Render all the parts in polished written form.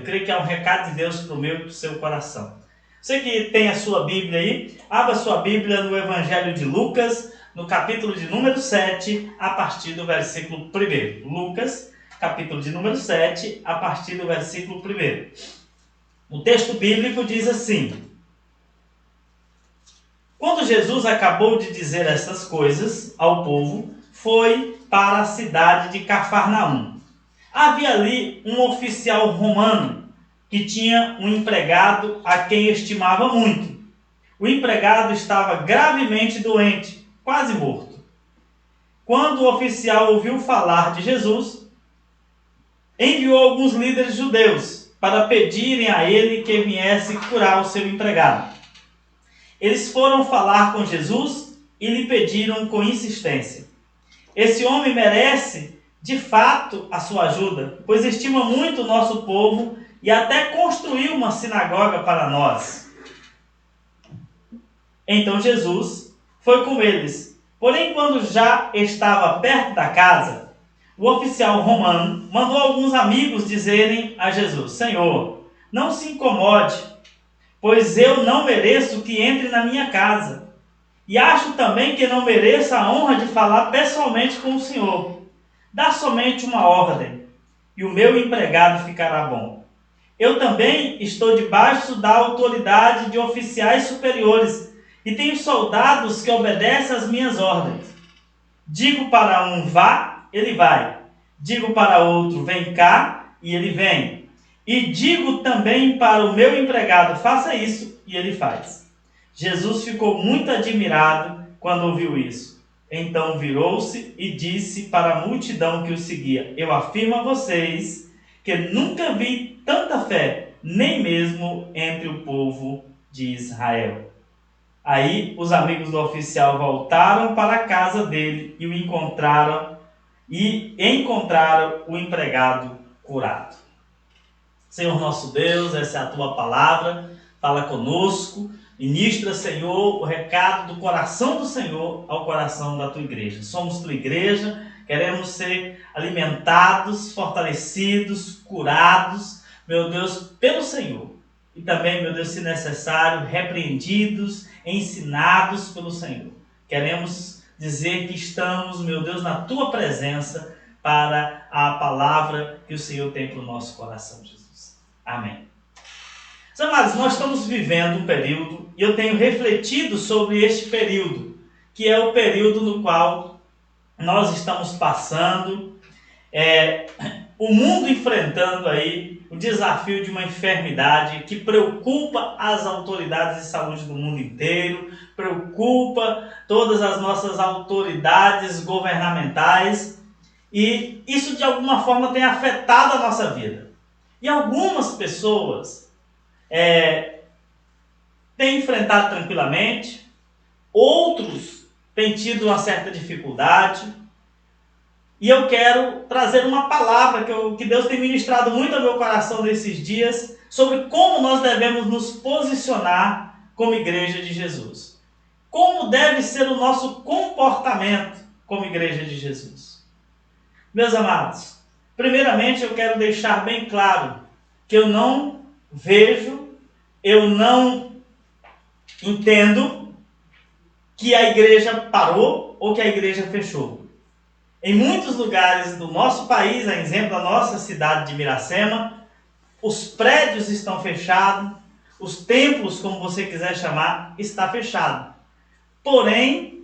Eu creio que é um recado de Deus para o meu e para o seu coração. Você que tem a sua Bíblia aí, abra sua Bíblia no Evangelho de Lucas, no capítulo de número 7, a partir do versículo 1. Lucas, capítulo de número 7, a partir do versículo 1. O texto bíblico diz assim: Quando Jesus acabou de dizer estas coisas ao povo, foi para a cidade de Cafarnaum. Havia ali um oficial romano que tinha um empregado a quem estimava muito. O empregado estava gravemente doente, quase morto. Quando o oficial ouviu falar de Jesus, enviou alguns líderes judeus para pedirem a ele que viesse curar o seu empregado. Eles foram falar com Jesus e lhe pediram com insistência: esse homem merece, de fato, a sua ajuda, pois estima muito o nosso povo e até construiu uma sinagoga para nós. Então Jesus foi com eles. Porém, quando já estava perto da casa, o oficial romano mandou alguns amigos dizerem a Jesus: Senhor, não se incomode, pois eu não mereço que entre na minha casa. E acho também que não mereço a honra de falar pessoalmente com o Senhor. Dá somente uma ordem, e o meu empregado ficará bom. Eu também estou debaixo da autoridade de oficiais superiores, e tenho soldados que obedecem às minhas ordens. Digo para um vá, ele vai. Digo para outro vem cá, e ele vem. E digo também para o meu empregado faça isso, e ele faz. Jesus ficou muito admirado quando ouviu isso. Então virou-se e disse para a multidão que o seguia: Eu afirmo a vocês que nunca vi tanta fé, nem mesmo entre o povo de Israel. Aí os amigos do oficial voltaram para a casa dele e encontraram o empregado curado. Senhor nosso Deus, essa é a tua palavra, fala conosco, ministra, Senhor, o recado do coração do Senhor ao coração da tua igreja. Somos tua igreja, queremos ser alimentados, fortalecidos, curados, meu Deus, pelo Senhor. E também, meu Deus, se necessário, repreendidos, ensinados pelo Senhor. Queremos dizer que estamos, meu Deus, na tua presença para a palavra que o Senhor tem para o nosso coração, Jesus. Amém. Meus amados, nós estamos vivendo um período, e eu tenho refletido sobre este período, que é o período no qual nós estamos passando, o mundo enfrentando aí o desafio de uma enfermidade que preocupa as autoridades de saúde do mundo inteiro, preocupa todas as nossas autoridades governamentais, e isso de alguma forma tem afetado a nossa vida. E algumas pessoas têm enfrentado tranquilamente, outros têm tido uma certa dificuldade. E eu quero trazer uma palavra que Deus tem ministrado muito ao meu coração nesses dias, sobre como nós devemos nos posicionar como igreja de Jesus. Como deve ser o nosso comportamento como igreja de Jesus. Meus amados, primeiramente eu quero deixar bem claro que eu não vejo, eu não entendo que a igreja parou ou que a igreja fechou. Em muitos lugares do nosso país, a exemplo da nossa cidade de Miracema, os prédios estão fechados, os templos, como você quiser chamar, está fechado. Porém,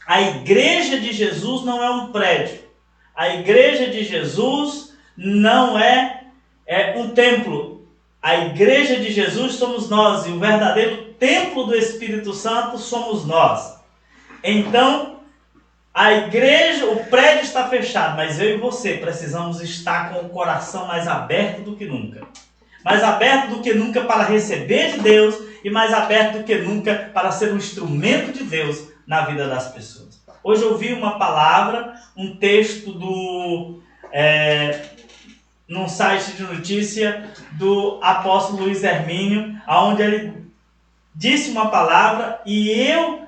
a igreja de Jesus não é um prédio. A igreja de Jesus não é um templo. A igreja de Jesus somos nós, e o verdadeiro templo do Espírito Santo somos nós. Então, a igreja, o prédio está fechado, mas eu e você precisamos estar com o coração mais aberto do que nunca. Mais aberto do que nunca para receber de Deus e mais aberto do que nunca para ser um instrumento de Deus na vida das pessoas. Hoje eu vi uma palavra, um texto num site de notícia do apóstolo Luiz Hermínio, onde ele disse uma palavra e eu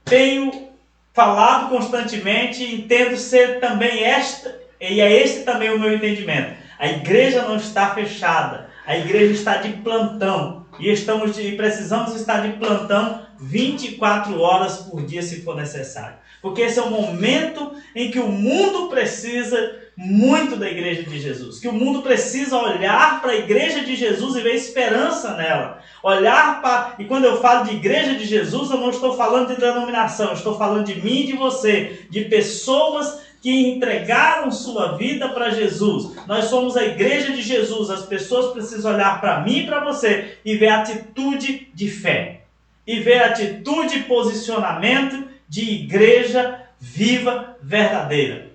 tenho falado constantemente, entendo ser também esta, e é este também o meu entendimento. A igreja não está fechada, a igreja está de plantão. E precisamos estar de plantão 24 horas por dia, se for necessário. Porque esse é o momento em que o mundo precisa muito da igreja de Jesus. Que o mundo precisa olhar para a igreja de Jesus e ver esperança nela. E quando eu falo de igreja de Jesus, eu não estou falando de denominação, eu estou falando de mim e de você, de pessoas que entregaram sua vida para Jesus. Nós somos a igreja de Jesus. As pessoas precisam olhar para mim e para você e ver atitude de fé. E ver atitude e posicionamento de igreja viva, verdadeira.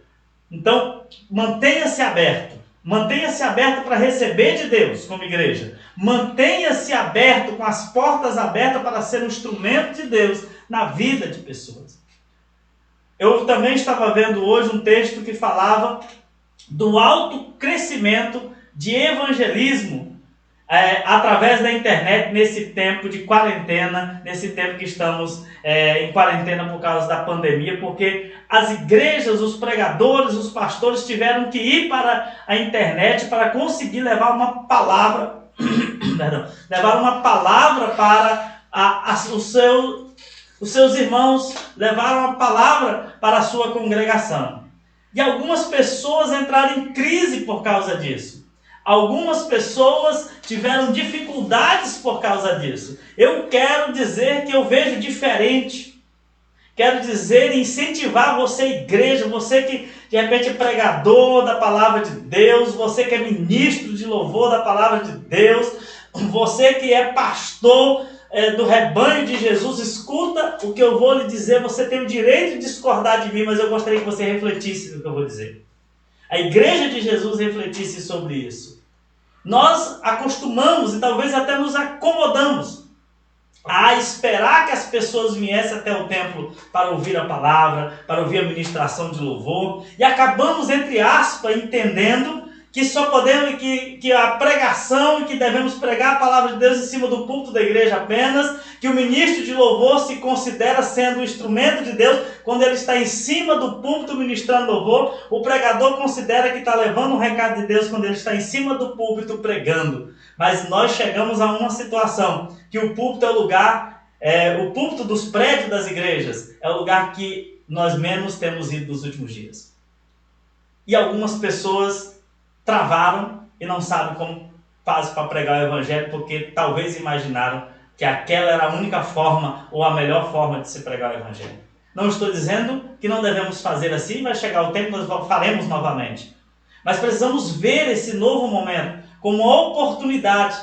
Então, mantenha-se aberto. Mantenha-se aberto para receber de Deus como igreja. Mantenha-se aberto, com as portas abertas para ser um instrumento de Deus na vida de pessoas. Eu também estava vendo hoje um texto que falava do alto crescimento de evangelismo através da internet nesse tempo de quarentena, nesse tempo que estamos em quarentena por causa da pandemia, porque as igrejas, os pregadores, os pastores tiveram que ir para a internet para conseguir levar uma palavra, levar uma palavra para os seus irmãos, levaram uma palavra para a sua congregação. E algumas pessoas entraram em crise por causa disso. Algumas pessoas tiveram dificuldades por causa disso. Eu quero dizer que eu vejo diferente. Quero dizer, incentivar você, igreja, você que de repente é pregador da palavra de Deus, você que é ministro de louvor da palavra de Deus, você que é pastor do rebanho de Jesus, escuta o que eu vou lhe dizer. Você tem o direito de discordar de mim, mas eu gostaria que você refletisse no que eu vou dizer. A igreja de Jesus refletisse sobre isso. Nós acostumamos e talvez até nos acomodamos a esperar que as pessoas viessem até o templo para ouvir a palavra, para ouvir a ministração de louvor, e acabamos, entre aspas, entendendo que só podemos, que a pregação e que devemos pregar a palavra de Deus em cima do púlpito da igreja apenas, que o ministro de louvor se considera sendo o instrumento de Deus quando ele está em cima do púlpito ministrando louvor. O pregador considera que está levando um recado de Deus quando ele está em cima do púlpito pregando. Mas nós chegamos a uma situação que o púlpito é o lugar, o púlpito dos prédios das igrejas é o lugar que nós menos temos ido nos últimos dias. E algumas pessoas travaram e não sabem como fazem para pregar o evangelho, porque talvez imaginaram que aquela era a única forma ou a melhor forma de se pregar o evangelho. Não estou dizendo que não devemos fazer assim, vai chegar o tempo que nós faremos novamente. Mas precisamos ver esse novo momento como uma oportunidade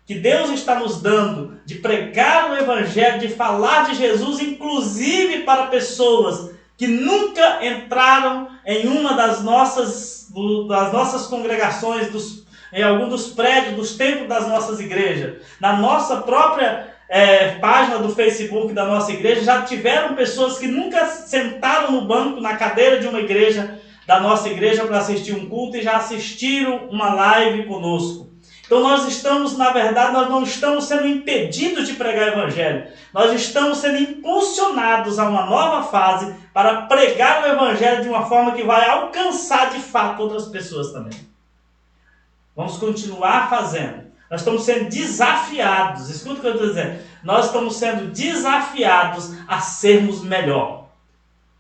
que Deus está nos dando de pregar o evangelho, de falar de Jesus, inclusive para pessoas que nunca entraram em uma das nossas congregações, em algum dos prédios, dos templos das nossas igrejas. Na nossa própria página do Facebook da nossa igreja, já tiveram pessoas que nunca sentaram no banco, na cadeira de uma igreja, da nossa igreja, para assistir um culto, e já assistiram uma live conosco. Então nós estamos, na verdade, nós não estamos sendo impedidos de pregar o evangelho. Nós estamos sendo impulsionados a uma nova fase para pregar o evangelho de uma forma que vai alcançar de fato outras pessoas também. Vamos continuar fazendo. Nós estamos sendo desafiados, escuta o que eu estou dizendo. Nós estamos sendo desafiados a sermos melhor,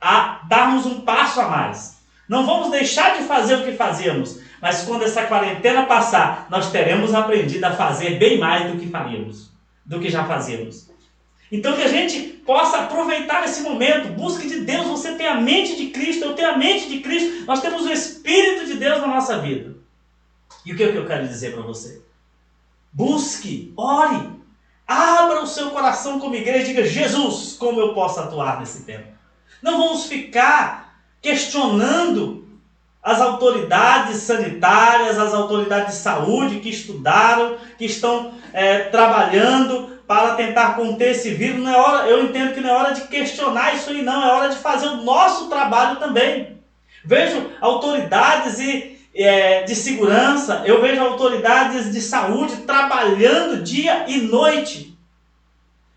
a darmos um passo a mais. Não vamos deixar de fazer o que fazíamos, mas quando essa quarentena passar, nós teremos aprendido a fazer bem mais do que faríamos, do que já fazíamos. Então que a gente possa aproveitar esse momento, busque de Deus. Você tem a mente de Cristo, eu tenho a mente de Cristo, nós temos o Espírito de Deus na nossa vida. E o que é que eu quero dizer para você? Busque, ore, abra o seu coração como igreja e diga: Jesus, como eu posso atuar nesse tempo? Não vamos ficar questionando as autoridades sanitárias, as autoridades de saúde que estudaram, que estão trabalhando para tentar conter esse vírus. Não é hora, eu entendo que não é hora de questionar isso aí, não. É hora de fazer o nosso trabalho também. Vejo autoridades de segurança, eu vejo autoridades de saúde trabalhando dia e noite.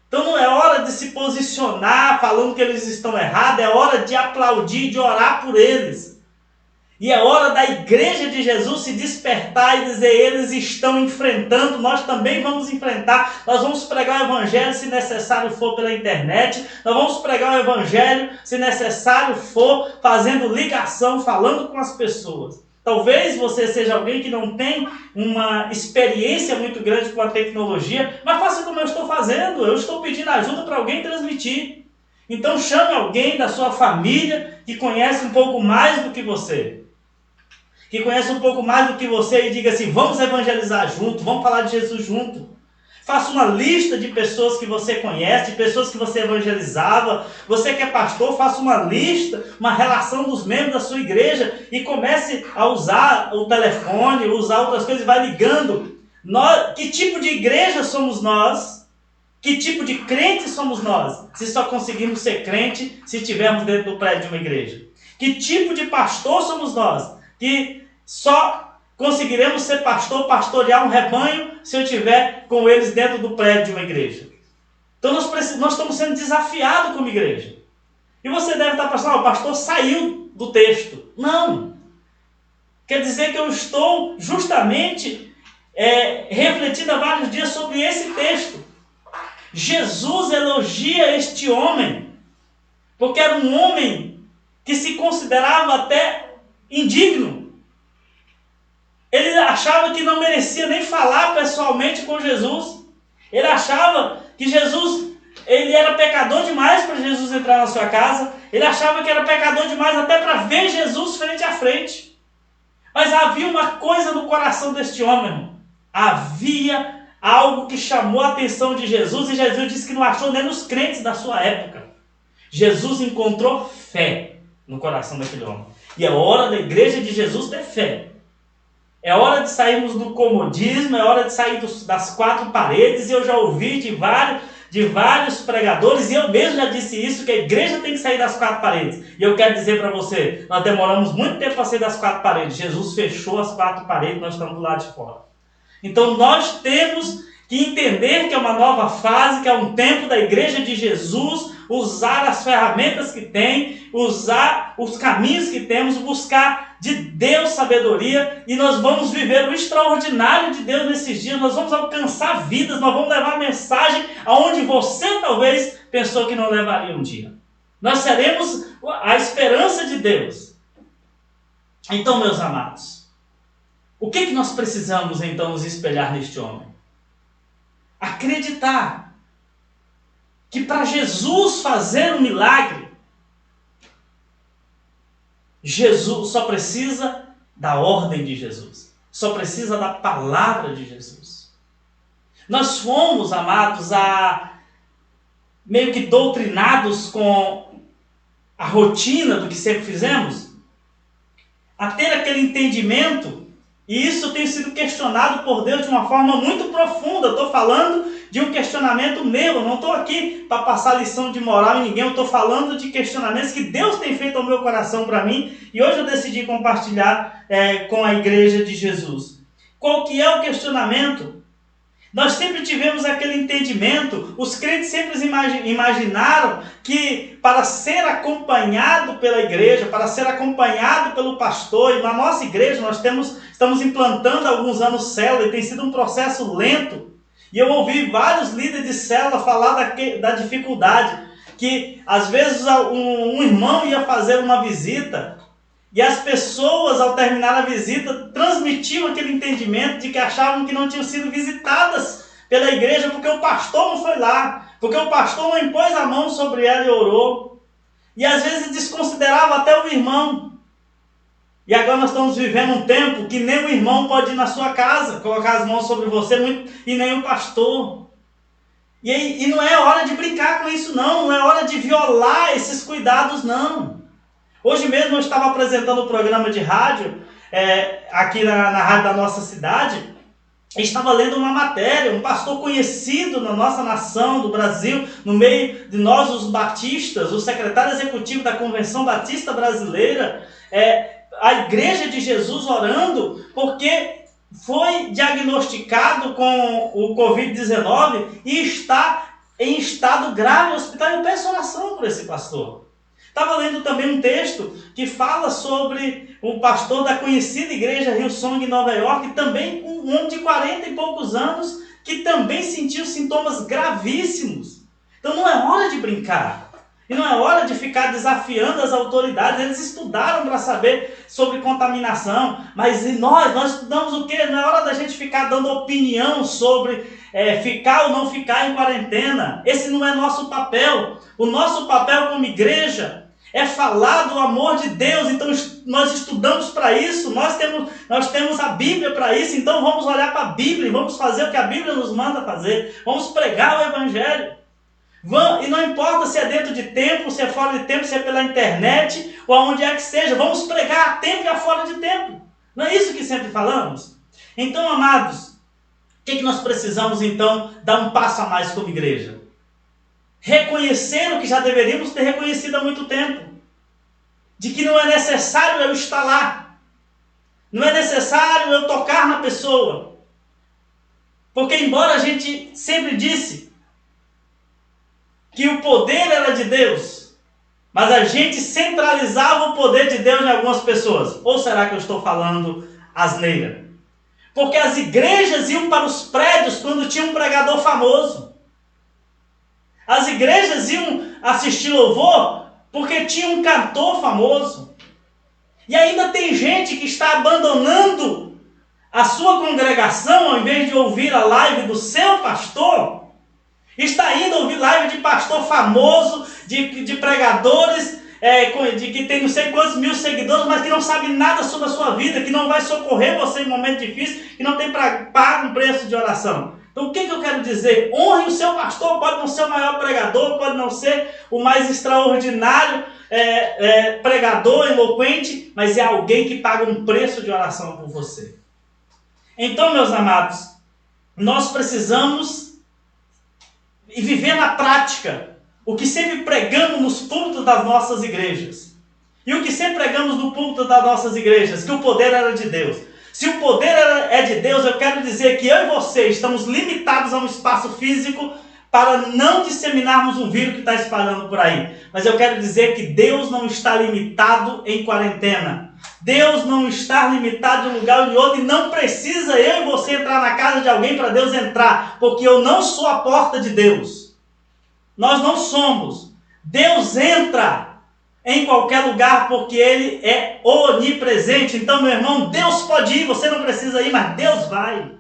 Então não é hora de se posicionar falando que eles estão errados, é hora de aplaudir, de orar por eles. E é hora da igreja de Jesus se despertar e dizer, eles estão enfrentando, nós também vamos enfrentar. Nós vamos pregar o evangelho se necessário for pela internet. Nós vamos pregar o evangelho se necessário for fazendo ligação, falando com as pessoas. Talvez você seja alguém que não tem uma experiência muito grande com a tecnologia, mas faça como eu estou fazendo. Eu estou pedindo ajuda para alguém transmitir. Então chame alguém da sua família que conhece um pouco mais do que você. Que conhece um pouco mais do que você e diga assim, vamos evangelizar junto, vamos falar de Jesus junto. Faça uma lista de pessoas que você conhece, de pessoas que você evangelizava. Você que é pastor, faça uma lista, uma relação dos membros da sua igreja e comece a usar o telefone, usar outras coisas e vai ligando. Que tipo de igreja somos nós? Que tipo de crente somos nós? Se só conseguimos ser crente se estivermos dentro do prédio de uma igreja. Que tipo de pastor somos nós? Que só conseguiremos ser pastor, pastorear um rebanho, se eu estiver com eles dentro do prédio de uma igreja. Então nós estamos sendo desafiados como igreja. E você deve estar pensando, o pastor saiu do texto. Não. Quer dizer que eu estou justamente refletindo há vários dias sobre esse texto. Jesus elogia este homem, porque era um homem que se considerava até indigno. Ele achava que não merecia nem falar pessoalmente com Jesus. Ele achava que ele era pecador demais para Jesus entrar na sua casa. Ele achava que era pecador demais até para ver Jesus frente a frente. Mas havia uma coisa no coração deste homem, irmão. Havia algo que chamou a atenção de Jesus e Jesus disse que não achou nem nos crentes da sua época. Jesus encontrou fé no coração daquele homem. E é hora da igreja de Jesus ter fé. É hora de sairmos do comodismo, é hora de sair das quatro paredes. E eu já ouvi de vários pregadores, e eu mesmo já disse isso, que a igreja tem que sair das quatro paredes. E eu quero dizer para você, nós demoramos muito tempo para sair das quatro paredes. Jesus fechou as quatro paredes, nós estamos do lado de fora. Então nós temos que entender que é uma nova fase, que é um tempo da igreja de Jesus, usar as ferramentas que tem, usar os caminhos que temos, buscar de Deus sabedoria, e nós vamos viver o extraordinário de Deus nesses dias. Nós vamos alcançar vidas, nós vamos levar a mensagem aonde você talvez pensou que não levaria um dia. Nós seremos a esperança de Deus. Então, meus amados, o que nós precisamos então nos espelhar neste homem? Acreditar que para Jesus fazer um milagre, Jesus só precisa da ordem de Jesus, só precisa da palavra de Jesus. Nós fomos, amados, meio que doutrinados com a rotina do que sempre fizemos, a ter aquele entendimento, e isso tem sido questionado por Deus de uma forma muito profunda. Eu estou falando de um questionamento meu, eu não estou aqui para passar lição de moral em ninguém, eu estou falando de questionamentos que Deus tem feito ao meu coração para mim, e hoje eu decidi compartilhar com a igreja de Jesus. Qual que é o questionamento? Nós sempre tivemos aquele entendimento, os crentes sempre imaginaram que para ser acompanhado pela igreja, para ser acompanhado pelo pastor, e na nossa igreja nós estamos implantando há alguns anos célula, e tem sido um processo lento, e eu ouvi vários líderes de célula falar da dificuldade, que às vezes um irmão ia fazer uma visita, e as pessoas, ao terminar a visita, transmitiam aquele entendimento de que achavam que não tinham sido visitadas pela igreja porque o pastor não foi lá, porque o pastor não impôs a mão sobre ela e orou. E às vezes desconsiderava até o irmão. E agora nós estamos vivendo um tempo que nem o irmão pode ir na sua casa, colocar as mãos sobre você, e nem o pastor. E não é hora de brincar com isso não é hora de violar esses cuidados não. Hoje mesmo eu estava apresentando um programa de rádio, aqui na rádio da nossa cidade, e estava lendo uma matéria, um pastor conhecido na nossa nação, do Brasil, no meio de nós os batistas, o secretário executivo da Convenção Batista Brasileira, a Igreja de Jesus orando, porque foi diagnosticado com o Covid-19 e está em estado grave no hospital. Eu peço oração por esse pastor. Estava lendo também um texto que fala sobre um pastor da conhecida igreja Hillsong em Nova York, também um homem de 40 e poucos anos, que também sentiu sintomas gravíssimos. Então não é hora de brincar. E não é hora de ficar desafiando as autoridades. Eles estudaram para saber sobre contaminação. Mas nós estudamos o quê? Não é hora da gente ficar dando opinião sobre ficar ou não ficar em quarentena. Esse não é nosso papel. O nosso papel como igreja é falar do amor de Deus. Então nós estudamos para isso. Nós temos a Bíblia para isso. Então vamos olhar para a Bíblia e vamos fazer o que a Bíblia nos manda fazer. Vamos pregar o Evangelho. E não importa se é dentro de templo, se é fora de templo, se é pela internet ou aonde é que seja, vamos pregar a tempo e a fora de templo. Não é isso que sempre falamos? Então, amados, o que nós precisamos então dar um passo a mais como igreja? Reconhecer o que já deveríamos ter reconhecido há muito tempo. De que não é necessário eu estar lá. Não é necessário eu tocar na pessoa. Porque embora a gente sempre disse que o poder era de Deus, mas a gente centralizava o poder de Deus em algumas pessoas. Ou será que eu estou falando asneira? Porque as igrejas iam para os prédios quando tinha um pregador famoso. As igrejas iam assistir louvor porque tinha um cantor famoso. E ainda tem gente que está abandonando a sua congregação ao invés de ouvir a live do seu pastor. Está indo ouvir live de pastor famoso, de pregadores, de que tem não sei quantos mil seguidores, mas que não sabe nada sobre a sua vida, que não vai socorrer você em momentos difíceis, que não tem pago um preço de oração. Então o que eu quero dizer? Honre o seu pastor, pode não ser o maior pregador, pode não ser o mais extraordinário pregador, eloquente, mas é alguém que paga um preço de oração por você. Então, meus amados, nós precisamos e viver na prática o que sempre pregamos nos púlpitos das nossas igrejas. E o que sempre pregamos no púlpito das nossas igrejas, que o poder era de Deus. Se o poder é de Deus, eu quero dizer que eu e você estamos limitados a um espaço físico para não disseminarmos um vírus que está espalhando por aí. Mas eu quero dizer que Deus não está limitado em quarentena. Deus não está limitado de um lugar ou de outro, e não precisa eu e você entrar na casa de alguém para Deus entrar, porque eu não sou a porta de Deus. Nós não somos. Deus entra em qualquer lugar porque Ele é onipresente. Então, meu irmão, Deus pode ir, você não precisa ir, mas Deus vai.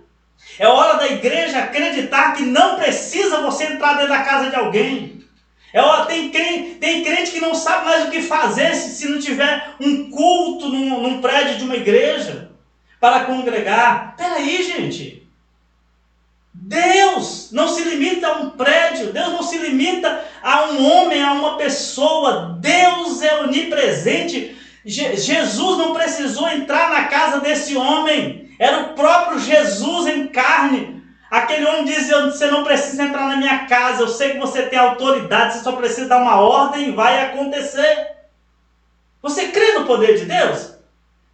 É hora da igreja acreditar que não precisa você entrar dentro da casa de alguém. Tem crente que não sabe mais o que fazer se não tiver um culto num prédio de uma igreja para congregar. Peraí, gente. Deus não se limita a um prédio. Deus não se limita a um homem, a uma pessoa. Deus é onipresente. Jesus não precisou entrar na casa desse homem. Era o próprio Jesus em carne. Aquele homem dizia: você não precisa entrar na minha casa, eu sei que você tem autoridade, você só precisa dar uma ordem e vai acontecer. Você crê no poder de Deus?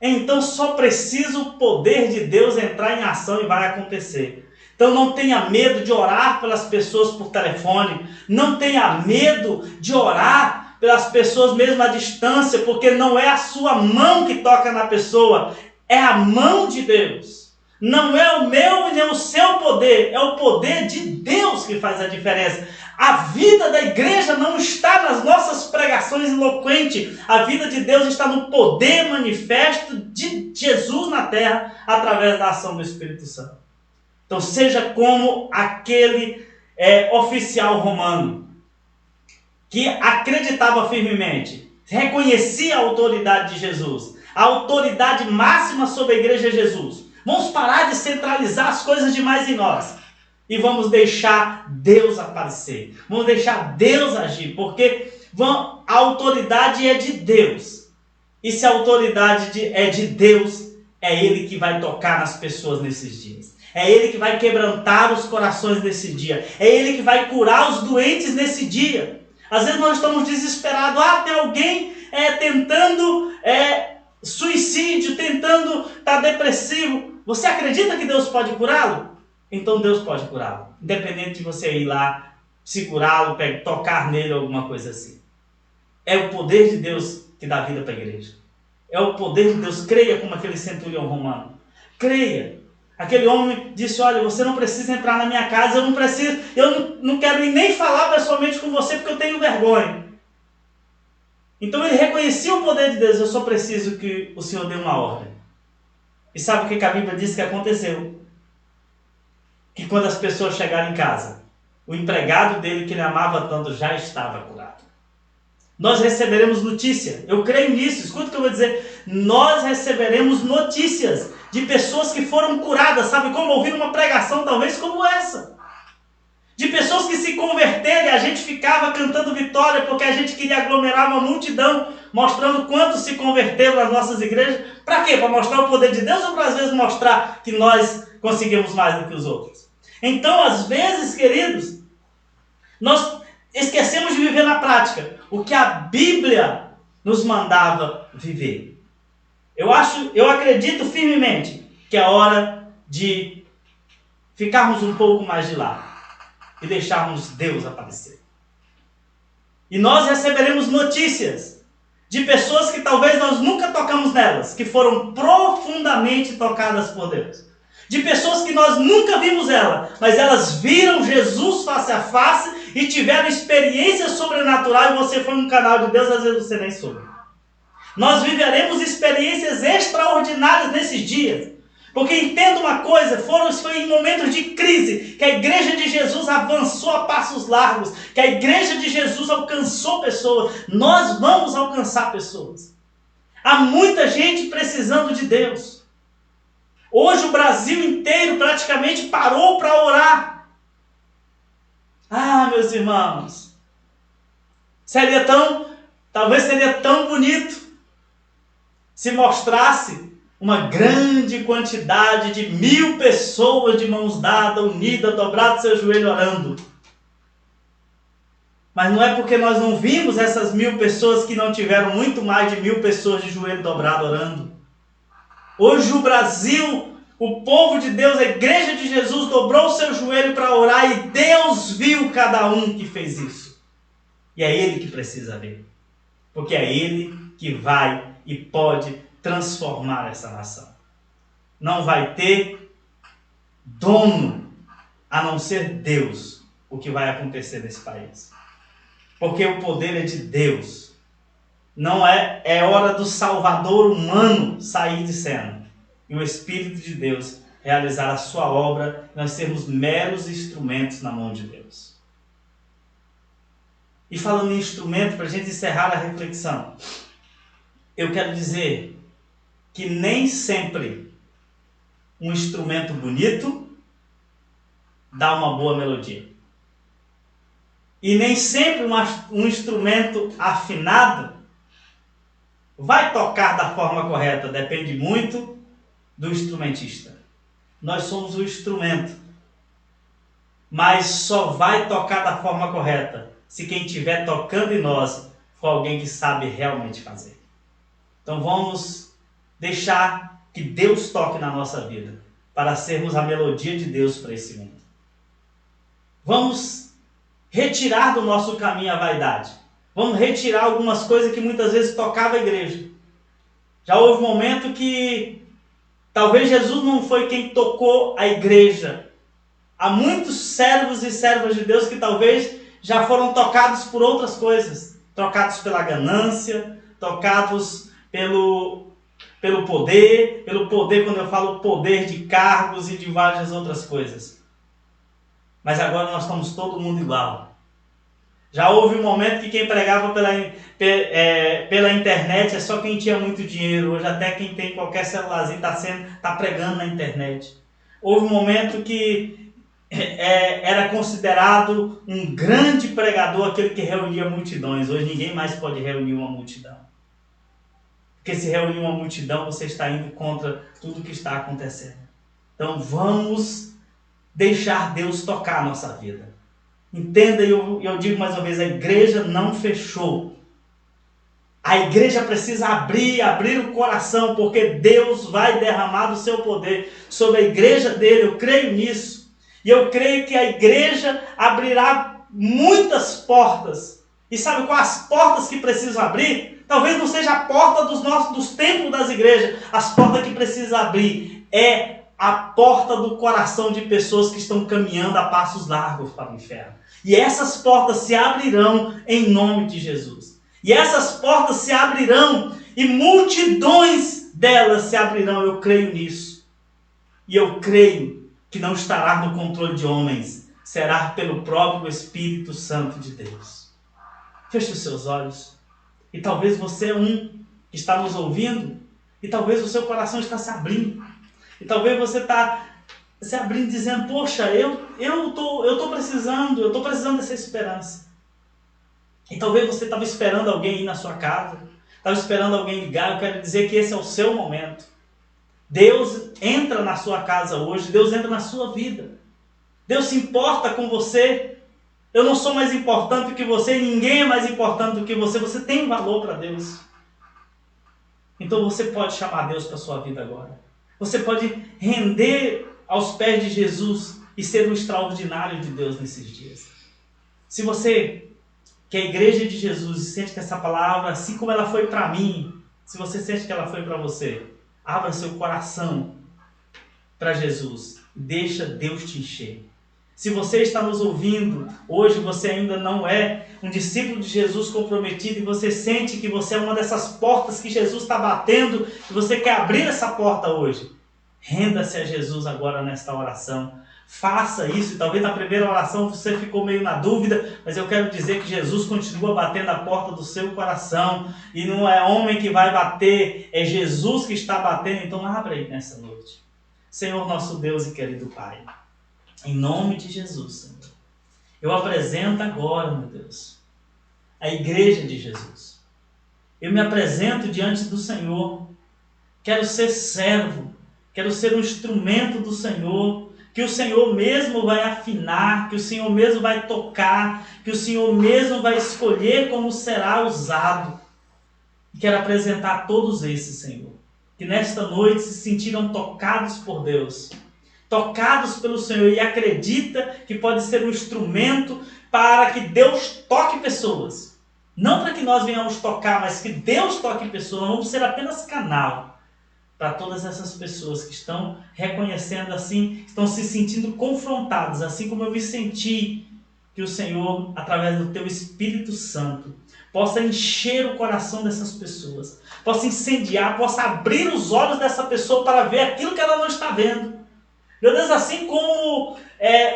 Então só precisa o poder de Deus entrar em ação e vai acontecer. Então não tenha medo de orar pelas pessoas por telefone, não tenha medo de orar pelas pessoas mesmo à distância, porque não é a sua mão que toca na pessoa, é a mão de Deus. Não é o meu e nem o seu poder, é o poder de Deus que faz a diferença. A vida da igreja não está nas nossas pregações eloquentes. A vida de Deus está no poder manifesto de Jesus na terra através da ação do Espírito Santo. Então seja como aquele oficial romano que acreditava firmemente, reconhecia a autoridade de Jesus, a autoridade máxima sobre a igreja é Jesus. Vamos parar de centralizar as coisas demais em nós. E vamos deixar Deus aparecer. Vamos deixar Deus agir. Porque a autoridade é de Deus. E se a autoridade é de Deus, é Ele que vai tocar nas pessoas nesses dias. É Ele que vai quebrantar os corações nesse dia. É Ele que vai curar os doentes nesse dia. Às vezes nós estamos desesperados. Tem alguém tentando suicídio, tentando estar depressivo. Você acredita que Deus pode curá-lo? Então Deus pode curá-lo. Independente de você ir lá, segurá-lo, tocar nele, alguma coisa assim. É o poder de Deus que dá vida para a igreja. É o poder de Deus. Creia como aquele centurião romano. Creia. Aquele homem disse, olha, você não precisa entrar na minha casa, eu não quero ir nem falar pessoalmente com você porque eu tenho vergonha. Então ele reconhecia o poder de Deus, eu só preciso que o Senhor dê uma ordem. E sabe o que a Bíblia diz que aconteceu? Que quando as pessoas chegaram em casa, o empregado dele que ele amava tanto já estava curado. Nós receberemos notícia, eu creio nisso, escuta o que eu vou dizer. Nós receberemos notícias de pessoas que foram curadas, sabe como? Ouvir uma pregação talvez como essa. De pessoas que se converteram e a gente ficava cantando vitória porque a gente queria aglomerar uma multidão, mostrando quantos se converteram nas nossas igrejas. Para quê? Para mostrar o poder de Deus ou para às vezes mostrar que nós conseguimos mais do que os outros? Então, às vezes, queridos, nós esquecemos de viver na prática o que a Bíblia nos mandava viver. Eu acredito firmemente que é hora de ficarmos um pouco mais de lado e deixarmos Deus aparecer. E nós receberemos notícias de pessoas que talvez nós nunca tocamos nelas, que foram profundamente tocadas por Deus. De pessoas que nós nunca vimos mas elas viram Jesus face a face e tiveram experiências sobrenaturais e você foi um canal de Deus, às vezes você nem soube. Nós viveremos experiências extraordinárias nesses dias. Porque entenda uma coisa, foi em momentos de crise que a igreja de Jesus avançou a passos largos, que a igreja de Jesus alcançou pessoas. Nós vamos alcançar pessoas. Há muita gente precisando de Deus. Hoje o Brasil inteiro praticamente parou para orar. Ah, meus irmãos, talvez seria tão bonito se mostrasse uma grande quantidade de 1000 pessoas de mãos dadas, unidas, dobradas seu joelho orando. Mas não é porque nós não vimos essas 1000 pessoas que não tiveram muito mais de 1000 pessoas de joelho dobrado orando. Hoje o Brasil, o povo de Deus, a igreja de Jesus dobrou o seu joelho para orar e Deus viu cada um que fez isso. E é Ele que precisa ver. Porque é Ele que vai e pode transformar essa nação. Não vai ter dono a não ser Deus o que vai acontecer nesse país. Porque o poder é de Deus. Não é hora do Salvador humano sair de cena e o Espírito de Deus realizar a sua obra, nós sermos meros instrumentos na mão de Deus. E falando em instrumento, para a gente encerrar a reflexão, eu quero dizer que nem sempre um instrumento bonito dá uma boa melodia. E nem sempre um instrumento afinado vai tocar da forma correta. Depende muito do instrumentista. Nós somos o instrumento. Mas só vai tocar da forma correta se quem estiver tocando em nós for alguém que sabe realmente fazer. Então vamos deixar que Deus toque na nossa vida, para sermos a melodia de Deus para esse mundo. Vamos retirar do nosso caminho a vaidade. Vamos retirar algumas coisas que muitas vezes tocava a igreja. Já houve um momento que talvez Jesus não foi quem tocou a igreja. Há muitos servos e servas de Deus que talvez já foram tocados por outras coisas. Tocados pela ganância, tocados pelo poder, quando eu falo poder de cargos e de várias outras coisas. Mas agora nós estamos todo mundo igual. Já houve um momento que quem pregava pela internet é só quem tinha muito dinheiro. Hoje até quem tem qualquer celularzinho está pregando na internet. Houve um momento que era considerado um grande pregador aquele que reunia multidões. Hoje ninguém mais pode reunir uma multidão. Porque se reunir uma multidão, você está indo contra tudo que está acontecendo. Então vamos deixar Deus tocar a nossa vida. Entenda, e eu digo mais uma vez, a igreja não fechou. A igreja precisa abrir o coração, porque Deus vai derramar o seu poder sobre a igreja dele. Eu creio nisso. E eu creio que a igreja abrirá muitas portas E sabe quais as portas que precisam abrir? Talvez não seja a porta dos templos das igrejas. As portas que precisam abrir é a porta do coração de pessoas que estão caminhando a passos largos para o inferno. E essas portas se abrirão em nome de Jesus. E essas portas se abrirão e multidões delas se abrirão. Eu creio nisso. E eu creio que não estará no controle de homens. Será pelo próprio Espírito Santo de Deus. Feche os seus olhos. E talvez você é um que está nos ouvindo. E talvez o seu coração está se abrindo. E talvez você está se abrindo dizendo, poxa, eu estou precisando dessa esperança. E talvez você estava esperando alguém ir na sua casa. Estava esperando alguém ligar. Eu quero dizer que esse é o seu momento. Deus entra na sua casa hoje. Deus entra na sua vida. Deus se importa com você. Eu não sou mais importante do que você. Ninguém é mais importante do que você. Você tem valor para Deus. Então você pode chamar Deus para a sua vida agora. Você pode render aos pés de Jesus e ser um extraordinário de Deus nesses dias. Se você que é a igreja de Jesus e sente que essa palavra, assim como ela foi para mim, se você sente que ela foi para você, abra seu coração para Jesus. Deixa Deus te encher. Se você está nos ouvindo, hoje você ainda não é um discípulo de Jesus comprometido e você sente que você é uma dessas portas que Jesus está batendo e você quer abrir essa porta hoje, renda-se a Jesus agora nesta oração. Faça isso. E talvez na primeira oração você ficou meio na dúvida, mas eu quero dizer que Jesus continua batendo a porta do seu coração e não é homem que vai bater, é Jesus que está batendo. Então abra aí nessa noite. Senhor nosso Deus e querido Pai, em nome de Jesus, Senhor, eu apresento agora, meu Deus, a igreja de Jesus. Eu me apresento diante do Senhor. Quero ser servo, quero ser um instrumento do Senhor, que o Senhor mesmo vai afinar, que o Senhor mesmo vai tocar, que o Senhor mesmo vai escolher como será usado. Quero apresentar a todos esses, Senhor, que nesta noite se sentiram tocados por Deus, tocados pelo Senhor e acredita que pode ser um instrumento para que Deus toque pessoas. Não para que nós venhamos tocar, mas que Deus toque pessoas. Nós vamos ser apenas canal para todas essas pessoas que estão reconhecendo assim, estão se sentindo confrontadas, assim como eu me senti, que o Senhor, através do Teu Espírito Santo, possa encher o coração dessas pessoas, possa incendiar, possa abrir os olhos dessa pessoa para ver aquilo que ela não está vendo. Meu Deus, assim como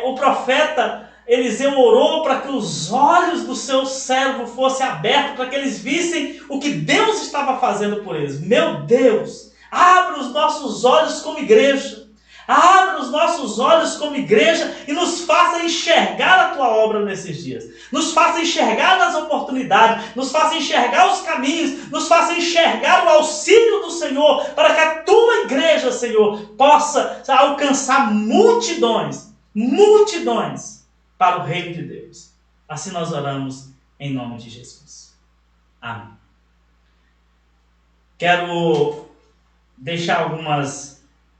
o profeta Eliseu orou para que os olhos do seu servo fossem abertos, para que eles vissem o que Deus estava fazendo por eles. Meu Deus, abre os nossos olhos como igreja. Abre os nossos olhos como igreja e nos faça enxergar a Tua obra nesses dias. Nos faça enxergar as oportunidades, nos faça enxergar os caminhos, nos faça enxergar o auxílio do Senhor, para que a Tua igreja, Senhor, possa alcançar multidões para o reino de Deus. Assim nós oramos em nome de Jesus. Amém. Quero deixar algumas